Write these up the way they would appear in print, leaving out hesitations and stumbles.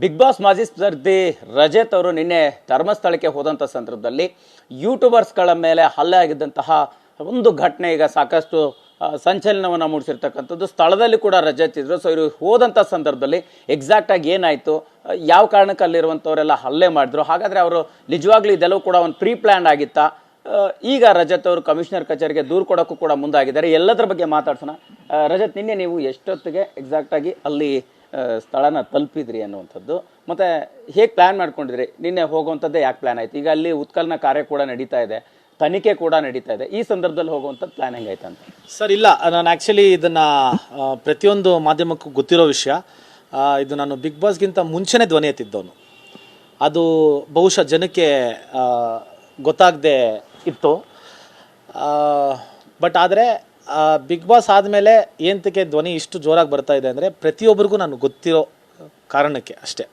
Big boss ಮಾಜಿ ಸ್ಪರ್ಧಿ ರಜತ್ ಅವರು ನಿನ್ನೆ ಧರ್ಮಸ್ಥಳಕ್ಕೆ ಹೋದಂಥ ಸಂದರ್ಭದಲ್ಲಿ ಯೂಟ್ಯೂಬರ್ಸ್ಗಳ ಮೇಲೆ ಹಲ್ಲೆ ಆಗಿದ್ದಂತಹ ಒಂದು ಘಟನೆ ಈಗ ಸಾಕಷ್ಟು ಸಂಚಲನವನ್ನು ಮೂಡಿಸಿರ್ತಕ್ಕಂಥದ್ದು. ಸ್ಥಳದಲ್ಲಿ ಕೂಡ ರಜತ್ ಇದ್ರು. ಸೊ ಇವರು ಹೋದಂಥ ಸಂದರ್ಭದಲ್ಲಿ ಎಕ್ಸಾಕ್ಟ್ ಆಗಿ ಏನಾಯಿತು, ಯಾವ ಕಾರಣಕ್ಕೆ ಅಲ್ಲಿರುವಂಥವರೆಲ್ಲ ಹಲ್ಲೆ ಮಾಡಿದ್ರು, ಹಾಗಾದರೆ ಅವರು ನಿಜವಾಗ್ಲೂ ಇದೆಲ್ಲವೂ ಕೂಡ ಒಂದು ಪ್ರೀ ಪ್ಲ್ಯಾನ್ ಆಗಿತ್ತಾ? ಈಗ ರಜತ್ ಅವರು ಕಮಿಷನರ್ ಕಚೇರಿಗೆ ದೂರು ಕೊಡೋಕ್ಕೂ ಕೂಡ ಮುಂದಾಗಿದ್ದಾರೆ. ಎಲ್ಲದರ ಬಗ್ಗೆ ಮಾತಾಡ್ಸೋಣ. ರಜತ್, ನಿನ್ನೆ ನೀವು ಎಷ್ಟೊತ್ತಿಗೆ ಎಕ್ಸಾಕ್ಟ್ ಆಗಿ ಅಲ್ಲಿ ಸ್ಥಳನ ತಲುಪಿದ್ರಿ ಅನ್ನುವಂಥದ್ದು, ಮತ್ತೆ ಹೇಗೆ ಪ್ಲಾನ್ ಮಾಡ್ಕೊಂಡಿದ್ರಿ? ನಿನ್ನೆ ಹೋಗುವಂಥದ್ದೇ ಯಾಕೆ ಪ್ಲಾನ್ ಆಯ್ತು? ಈಗ ಅಲ್ಲಿ ಉತ್ಕಲನ ಕಾರ್ಯ ಕೂಡ ನಡೀತಾ ಇದೆ, ತನಿಖೆ ಕೂಡ ನಡೀತಾ ಇದೆ. ಈ ಸಂದರ್ಭದಲ್ಲಿ ಹೋಗುವಂಥದ್ದು ಪ್ಲಾನ್ ಹೆಂಗಾಯ್ತು ಅಂತ? ಸರ್, ಇಲ್ಲ, ನಾನು ಆ್ಯಕ್ಚುಲಿ ಇದನ್ನು ಪ್ರತಿಯೊಂದು ಮಾಧ್ಯಮಕ್ಕೂ ಗೊತ್ತಿರೋ ವಿಷಯ. ಇದು ನಾನು ಬಿಗ್ ಬಾಸ್ಗಿಂತ ಮುಂಚೆನೇ ಧ್ವನಿ ಎತ್ತಿದ್ದವನು. ಅದು ಬಹುಶಃ ಜನಕ್ಕೆ ಗೊತ್ತಾಗದೆ ಇತ್ತು. ಬಟ್ ಆದರೆ ಬಿಗ್ ಬಾಸ್ ಆದಮೇಲೆ ಏನಕ್ಕೆ ಧ್ವನಿ ಇಷ್ಟು ಜೋರಾಗಿ ಬರ್ತಾ ಇದೆ ಅಂದರೆ ಪ್ರತಿಯೊಬ್ಬರಿಗೂ ನಾನು ಗೊತ್ತಿರೋ ಕಾರಣಕ್ಕೆ ಅಷ್ಟೇ.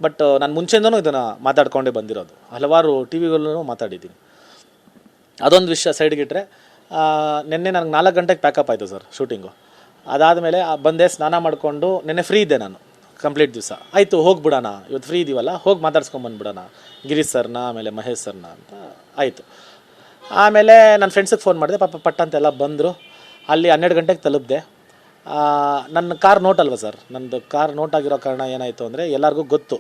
ಬಟ್ ನಾನು ಮುಂಚೆಯಿಂದನೂ ಇದನ್ನು ಮಾತಾಡ್ಕೊಂಡೇ ಬಂದಿರೋದು. ಹಲವಾರು ಟಿ ವಿಗಳಲ್ಲೂ ಮಾತಾಡಿದ್ದೀನಿ. ಅದೊಂದು ವಿಷಯ ಸೈಡ್ಗಿಟ್ರೆ, ನಿನ್ನೆ ನನಗೆ 4 ಗಂಟೆಗೆ ಪ್ಯಾಕಪ್ ಆಯಿತು ಸರ್ ಶೂಟಿಂಗು. ಅದಾದಮೇಲೆ ಬಂದೆ, ಸ್ನಾನ ಮಾಡಿಕೊಂಡು ನಿನ್ನೆ ಫ್ರೀ ಇದ್ದೆ ನಾನು ಕಂಪ್ಲೀಟ್ ದಿವಸ. ಆಯಿತು, ಹೋಗ್ಬಿಡೋಣ, ಇವತ್ತು ಫ್ರೀ ಇದೀವಲ್ಲ, ಹೋಗಿ ಮಾತಾಡ್ಸ್ಕೊಂಬಂದ್ಬಿಡೋಣ ಗಿರೀಶ್ ಸರ್ನ ಆಮೇಲೆ ಮಹೇಶ್ ಸರ್ನ ಅಂತ ಆಯಿತು. ಆಮೇಲೆ ನನ್ನ ಫ್ರೆಂಡ್ಸಿಗೆ ಫೋನ್ ಮಾಡಿದೆ, ಪಾಪ ಪಟ್ಟ ಅಂತೆಲ್ಲ ಬಂದರು. ಅಲ್ಲಿ 12 ಗಂಟೆಗೆ ತಲುಪಿದೆ. ನನ್ನ ಕಾರ್ ನೋಟ್ ಅಲ್ವ ಸರ್, ನನ್ನದು ಕಾರ್ ನೋಟ್ ಆಗಿರೋ ಕಾರಣ ಏನಾಯಿತು ಅಂದರೆ ಎಲ್ಲರಿಗೂ ಗೊತ್ತು.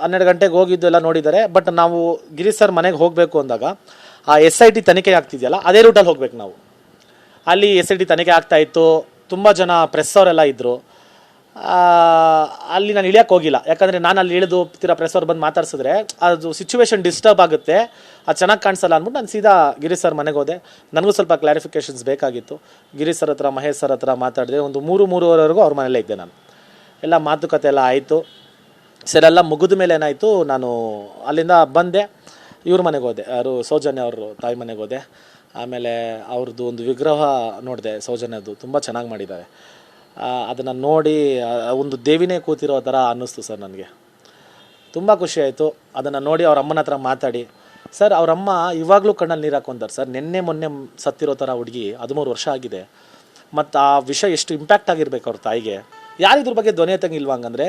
12 ಗಂಟೆಗೆ ಹೋಗಿದ್ದು ಎಲ್ಲ ನೋಡಿದ್ದಾರೆ. ಬಟ್ ನಾವು ಗಿರೀಶ್ ಸರ್ ಮನೆಗೆ ಹೋಗಬೇಕು ಅಂದಾಗ ಆ SIT ತನಿಖೆ ಆಗ್ತಿದೆಯಲ್ಲ, ಅದೇ ರೂಟಲ್ಲಿ ಹೋಗ್ಬೇಕು ನಾವು. ಅಲ್ಲಿ SIT ತನಿಖೆ ಆಗ್ತಾಯಿತ್ತು, ತುಂಬ ಜನ ಪ್ರೆಸ್ ಅವರೆಲ್ಲ ಇದ್ದರು. ಅಲ್ಲಿ ನಾನು ಇಳಿಯೋಕ್ಕೆ ಹೋಗಿಲ್ಲ, ಯಾಕಂದರೆ ನಾನು ಅಲ್ಲಿ ಇಳಿದು ಪ್ರೆಸ್ ಅವ್ರು ಬಂದು ಮಾತಾಡ್ಸಿದ್ರೆ ಅದು ಸಿಚುವೇಶನ್ ಡಿಸ್ಟರ್ಬ್ ಆಗುತ್ತೆ, ಅದು ಚೆನ್ನಾಗಿ ಕಾಣಿಸಲ್ಲ ಅಂದ್ಬಿಟ್ಟು ನಾನು ಸೀದಾ ಗಿರೀಶ್ ಸರ್ ಮನೆಗೆ ಹೋದೆ. ನನಗೂ ಸ್ವಲ್ಪ ಕ್ಲಾರಿಫಿಕೇಷನ್ಸ್ ಬೇಕಾಗಿತ್ತು. ಗಿರೀಶ್ ಸರ್ ಹತ್ರ, ಮಹೇಶ್ ಸರ್ ಹತ್ರ ಮಾತಾಡಿದೆ. ಒಂದು 3-3:30ವರೆಗೂ ಅವ್ರ ಮನೇಲೇ ಇದ್ದೆ ನಾನು. ಎಲ್ಲ ಮಾತುಕತೆ ಎಲ್ಲ ಆಯಿತು. ಸರ್, ಎಲ್ಲ ಮುಗಿದ ಮೇಲೆ ಏನಾಯಿತು, ನಾನು ಅಲ್ಲಿಂದ ಬಂದೆ, ಇವ್ರ ಮನೆಗೆ ಹೋದೆ, ಯಾರು ಸೌಜನ್ಯ ಅವ್ರ ತಾಯಿ ಮನೆಗೆ ಹೋದೆ. ಆಮೇಲೆ ಅವ್ರದ್ದು ಒಂದು ವಿಗ್ರಹ ನೋಡಿದೆ, ಸೌಜನ್ಯದ್ದು ತುಂಬ ಚೆನ್ನಾಗಿ ಮಾಡಿದ್ದಾರೆ. ಅದನ್ನು ನೋಡಿ ಒಂದು ದೇವಿನೇ ಕೂತಿರೋ ಥರ ಅನ್ನಿಸ್ತು ಸರ್. ನನಗೆ ತುಂಬ ಖುಷಿ ಆಯಿತು ಅದನ್ನು ನೋಡಿ. ಅವ್ರ ಅಮ್ಮನ ಹತ್ರ ಮಾತಾಡಿ, ಸರ್ ಅವರಮ್ಮ ಇವಾಗಲೂ ಕಣ್ಣಲ್ಲಿ ನೀರು ಹಾಕೊಂತಾರೆ ಸರ್. ಮೊನ್ನೆ ಸತ್ತಿರೋ ಥರ ಹುಡುಗಿ, 13 ವರ್ಷ ಆಗಿದೆ. ಮತ್ತು ಆ ವಿಷಯ ಎಷ್ಟು ಇಂಪ್ಯಾಕ್ಟ್ ಆಗಿರ್ಬೇಕು ಅವ್ರ ತಾಯಿಗೆ. ಯಾರು ಇದ್ರ ಬಗ್ಗೆ ಧ್ವನಿ ಎತ್ತಂಗಿಲ್ವಾ? ಹಂಗಂದರೆ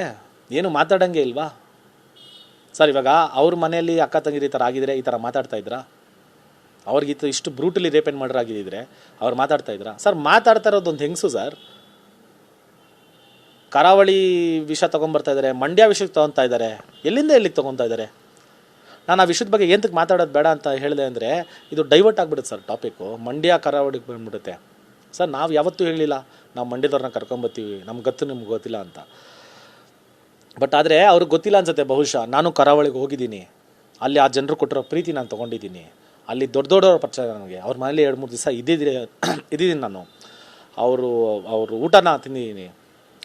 ಏನು ಮಾತಾಡೋಂಗೆ ಇಲ್ವಾ ಸರ್? ಇವಾಗ ಅವ್ರ ಮನೆಯಲ್ಲಿ ಅಕ್ಕ ತಂಗಿರಿ ಈ ಥರ ಆಗಿದ್ರೆ ಈ ಥರ ಮಾತಾಡ್ತಾ ಇದ್ರಾ? ಅವ್ರಿಗೆ ಇಷ್ಟು ಬ್ರೂಟಲಿ ರೇಪೆಂಡ್ ಮರ್ಡರ್ ಆಗಿದ್ದರೆ ಅವ್ರು ಮಾತಾಡ್ತಾ ಇದ್ರಾ? ಸರ್, ಮಾತಾಡ್ತಾ ಇರೋದೊಂದು ಹೆಂಗಸು ಸರ್. ಕರಾವಳಿ ವಿಷಯ ತೊಗೊಂಬರ್ತಾ ಇದ್ದಾರೆ, ಮಂಡ್ಯ ವಿಷಯಕ್ಕೆ ತೊಗೊತಾ ಇದ್ದಾರೆ, ಎಲ್ಲಿಗೆ ತೊಗೊತಾ ಇದ್ದಾರೆ? ನಾನು ಆ ವಿಷಯದ ಬಗ್ಗೆ ಏನಕ್ಕೆ ಮಾತಾಡೋದು ಬೇಡ ಅಂತ ಹೇಳಿದೆ ಅಂದರೆ, ಇದು ಡೈವರ್ಟ್ ಆಗಿಬಿಡುತ್ತೆ ಸರ್ ಟಾಪಿಕ್ಕು. ಮಂಡ್ಯ ಕರಾವಳಿಗೆ ಬಂದ್ಬಿಡುತ್ತೆ ಸರ್. ನಾವು ಯಾವತ್ತೂ ಹೇಳಿಲ್ಲ ನಾವು ಮಂಡ್ಯದವ್ರನ್ನ ಕರ್ಕೊಂಬರ್ತೀವಿ, ನಮ್ಗೆ ಗೊತ್ತು ನಿಮ್ಗೆ ಗೊತ್ತಿಲ್ಲ ಅಂತ. ಬಟ್ ಆದರೆ ಅವ್ರಿಗೆ ಗೊತ್ತಿಲ್ಲ ಅನ್ಸುತ್ತೆ ಬಹುಶಃ. ನಾನು ಕರಾವಳಿಗೆ ಹೋಗಿದ್ದೀನಿ, ಅಲ್ಲಿ ಆ ಜನರು ಕೊಟ್ಟಿರೋ ಪ್ರೀತಿ ನಾನು ತೊಗೊಂಡಿದ್ದೀನಿ. ಅಲ್ಲಿ ದೊಡ್ಡವ್ರ ಪರಿಚಯ ನನಗೆ. ಅವ್ರ ಮನೇಲಿ 2-3 ದಿವಸ ಇದ್ದಿದ್ದೀನಿ ನಾನು. ಅವರು ಊಟನ ತಿಂದಿದ್ದೀನಿ.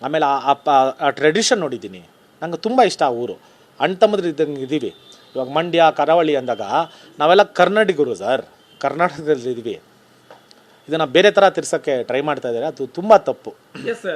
ಆಮೇಲೆ ಆ ಟ್ರೆಡಿಷನ್ ನೋಡಿದ್ದೀನಿ. ನಂಗೆ ತುಂಬ ಇಷ್ಟ ಆ ಊರು. ಅಣ್ಣ ತಮ್ಮದ್ರು ಇದ್ದಂಗೆ ಇದ್ದೀವಿ. ಇವಾಗ ಮಂಡ್ಯ ಕರಾವಳಿ ಅಂದಾಗ ನಾವೆಲ್ಲ ಕರ್ನಾಟಕರು ಸರ್, ಕರ್ನಾಟಕದಲ್ಲಿ ಇದ್ದೀವಿ. ಇದನ್ನು ಬೇರೆ ಥರ ತಿರ್ಸೋಕ್ಕೆ ಟ್ರೈ ಮಾಡ್ತಾ ಇದ್ದಾರೆ, ಅದು ತುಂಬ ತಪ್ಪು. ಎಸ್.